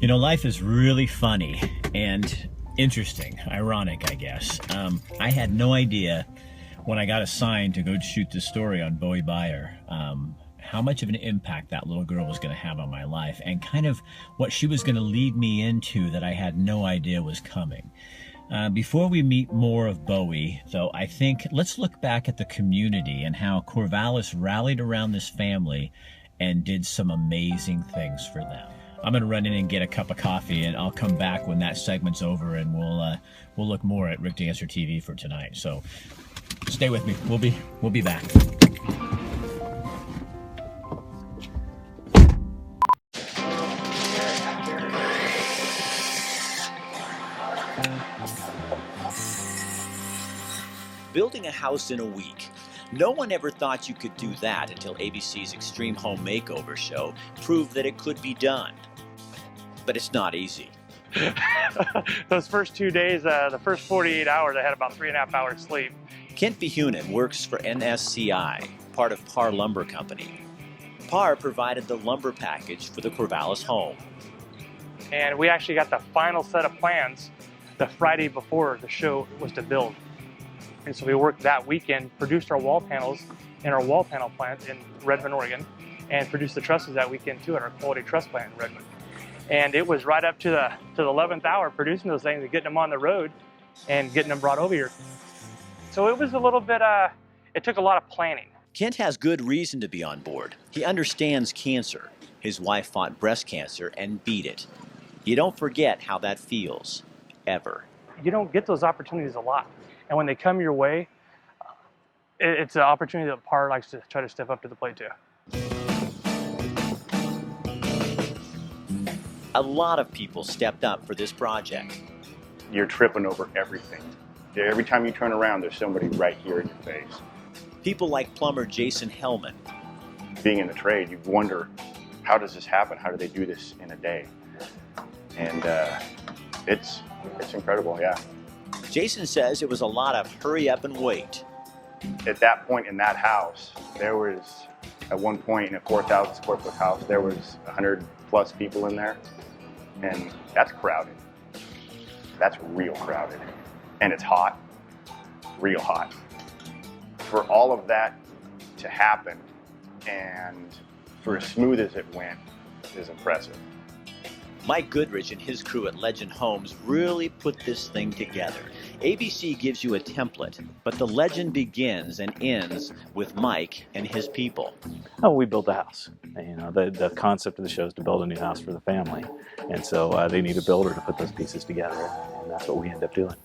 You know, life is really funny and interesting, ironic, I guess. I had no idea when I got assigned to go shoot this story on Boey Byer, how much of an impact that little girl was going to have on my life, and kind of what she was going to lead me into that I had no idea was coming. Before we meet more of Boey, though, I think let's look back at the community and how Corvallis rallied around this family and did some amazing things for them. I'm going to run in and get a cup of coffee, and I'll come back when that segment's over, and we'll look more at Rick Dancer TV for tonight. So stay with me. We'll be back. Building a house in a week. No one ever thought you could do that until ABC's Extreme Home Makeover show proved that it could be done. But it's not easy. Those first 2 days, the first 48 hours, I had about 3.5 hours sleep. Kent Behunin works for NSCI, part of Parr Lumber Company. Parr provided the lumber package for the Corvallis home. And we actually got the final set of plans the Friday before the show was to build. And so we worked that weekend, produced our wall panels in our wall panel plant in Redmond, Oregon, and produced the trusses that weekend too at our quality truss plant in Redmond. And it was right up to the 11th hour producing those things and getting them on the road and getting them brought over here. So it was a little bit, it took a lot of planning. Kent has good reason to be on board. He understands cancer. His wife fought breast cancer and beat it. You don't forget how that feels, ever. You don't get those opportunities a lot. And when they come your way, it's an opportunity that Parr likes to try to step up to the plate too. A lot of people stepped up for this project. You're tripping over everything. Every time you turn around, there's somebody right here in your face. People like plumber Jason Hellman. Being in the trade, you wonder, how does this happen? How do they do this in a day? And it's incredible, yeah. Jason says it was a lot of hurry up and wait. At that point in that house, there was, at one point in a 4,000 square foot house, there was 100 plus people in there. And that's crowded. That's real crowded. And it's hot, real hot. For all of that to happen and for as smooth as it went is impressive. Mike Goodrich and his crew at Legend Homes really put this thing together. ABC gives you a template, but the legend begins and ends with Mike and his people. Oh, we built a house. You know, the concept of the show is to build a new house for the family. And so they need a builder to put those pieces together, and that's what we end up doing.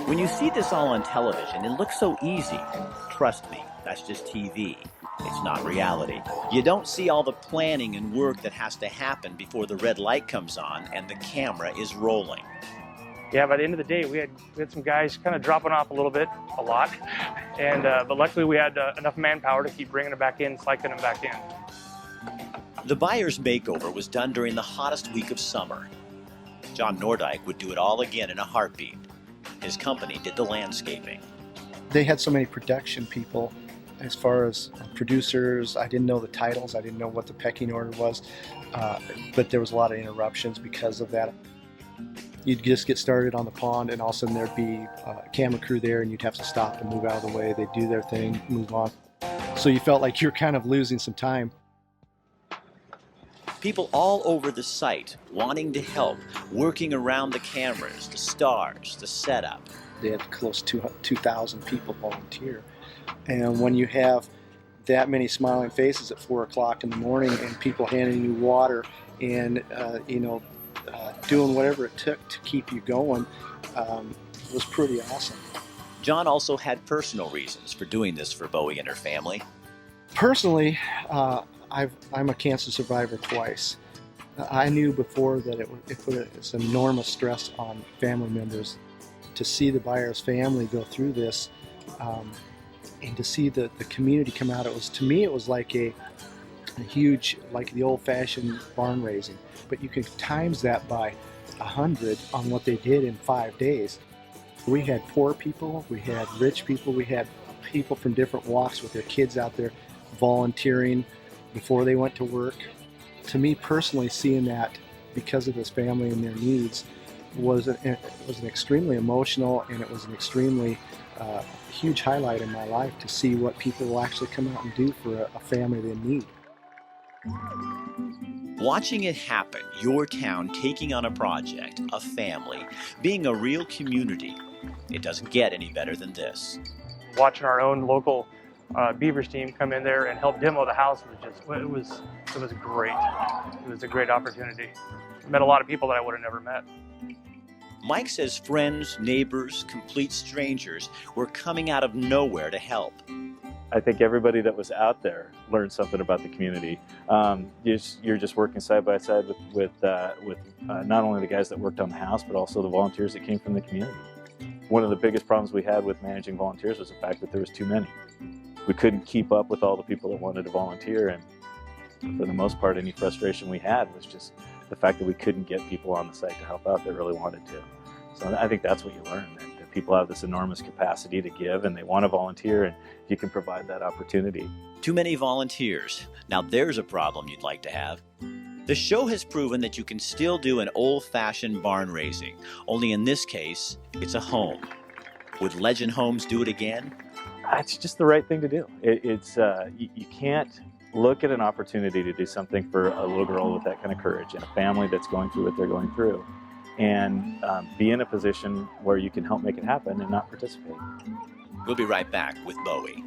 When you see this all on television, it looks so easy. Trust me, that's just TV. It's not reality. You don't see all the planning and work that has to happen before the red light comes on and the camera is rolling. Yeah, by the end of the day, we had some guys kind of dropping off a little bit, a lot, and but luckily we had enough manpower to keep bringing them back in, cycling them back in. The Byers makeover was done during the hottest week of summer. John Nordyke would do it all again in a heartbeat. His company did the landscaping. They had so many production people. As far as producers, I didn't know the titles. I didn't know what the pecking order was, but there was a lot of interruptions because of that. You'd just get started on the pond, and all of a sudden there'd be a camera crew there, and you'd have to stop and move out of the way. They'd do their thing, move on. So you felt like you're kind of losing some time. People all over the site wanting to help, working around the cameras, the stars, the setup. They had close to 2,000 people volunteer. And when you have that many smiling faces at 4 o'clock in the morning and people handing you water and, doing whatever it took to keep you going, was pretty awesome. John also had personal reasons for doing this for Boey and her family. Personally, I'm a cancer survivor twice. I knew before that it put some enormous stress on family members. To see the Byers family go through this, and to see the community come out, to me it was like a huge, like the old-fashioned barn raising. But you can times that by 100 on what they did in 5 days. We had poor people, we had rich people, we had people from different walks with their kids out there volunteering before they went to work. To me personally, seeing that because of this family and their needs was an extremely emotional, and it was an extremely huge highlight in my life to see what people will actually come out and do for a family in need. Watching it happen, your town taking on a project, a family, being a real community, it doesn't get any better than this. Watching our own local Beavers team come in there and help demo the house was great. It was a great opportunity. I met a lot of people that I would have never met. Mike says friends, neighbors, complete strangers were coming out of nowhere to help. I think everybody that was out there learned something about the community. You're just working side by side with not only the guys that worked on the house, but also the volunteers that came from the community. One of the biggest problems we had with managing volunteers was the fact that there was too many. We couldn't keep up with all the people that wanted to volunteer, and for the most part, any frustration we had was just the fact that we couldn't get people on the site to help out that really wanted to. So I think that's what you learn, that people have this enormous capacity to give, and they want to volunteer, and you can provide that opportunity. Too many volunteers. Now there's a problem you'd like to have. The show has proven that you can still do an old-fashioned barn raising, only in this case, it's a home. Would Legend Homes do it again? It's just the right thing to do. You can't look at an opportunity to do something for a little girl with that kind of courage and a family that's going through what they're going through, and be in a position where you can help make it happen and not participate. We'll be right back with Boey.